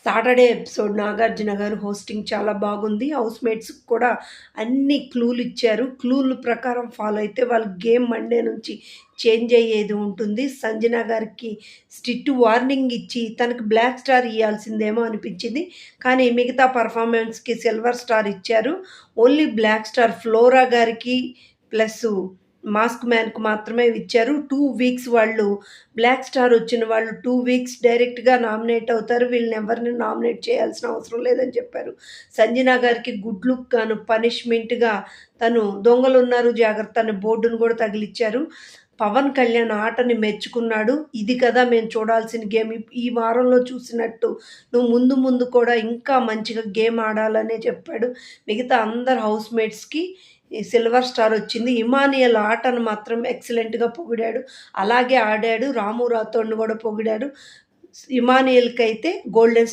Saturday episode Nagarjuna గారు hosting చాలా బాగుంది. హౌస్‌మేట్స్‌కి కూడా అన్ని క్లూలు ఇచ్చారు. క్లూలు ప్రకారం ఫాలో అయితే వాళ్ళ గేమ్ మండే నుంచి చేంజ్ అయ్యేది ఉంటుంది. సంజన గారికి స్ట్రిక్ట్ వార్నింగ్ ఇచ్చి తనకి బ్లాక్ స్టార్ ఇయ్యాల్సిందేమో అనిపించింది. కానీ మిగతా పర్ఫార్మెన్స్‌కి సిల్వర్ స్టార్ ఇచ్చారు. ఓన్లీ బ్లాక్ స్టార్ ఫ్లోరా గారికి ప్లస్సు మాస్క్ మ్యాన్‌కి మాత్రమే ఇచ్చారు. 2 వీక్స్ వాళ్ళు బ్లాక్ స్టార్ వచ్చిన వాళ్ళు 2 వీక్స్ డైరెక్ట్‌గా నామినేట్ అవుతారు. వీళ్ళని ఎవరిని నామినేట్ చేయాల్సిన అవసరం లేదని చెప్పారు. సంజన గారికి గుడ్ లుక్ గాను పనిష్మెంట్‌గా తను దొంగలున్నారు జాగ్రత్త అనే బోర్డును కూడా తగిలిచ్చారు. పవన్ కళ్యాణ్ ఆటని మెచ్చుకున్నాడు. ఇది కదా మేము చూడాల్సిన గేమ్. ఈ వారంలో చూసినట్టు నువ్వు ముందు ముందు కూడా ఇంకా మంచిగా గేమ్ ఆడాలనే చెప్పాడు. మిగతా అందరు హౌస్‌మేట్స్‌కి ఈ సిల్వర్ స్టార్ వచ్చింది. ఇమానియల్ ఆటను మాత్రం ఎక్సలెంట్‌గా పొగిడాడు. అలాగే ఆడాడు. రాము రాథోడ్‌ని కూడా పొగిడాడు. ఇమానియల్‌కైతే గోల్డెన్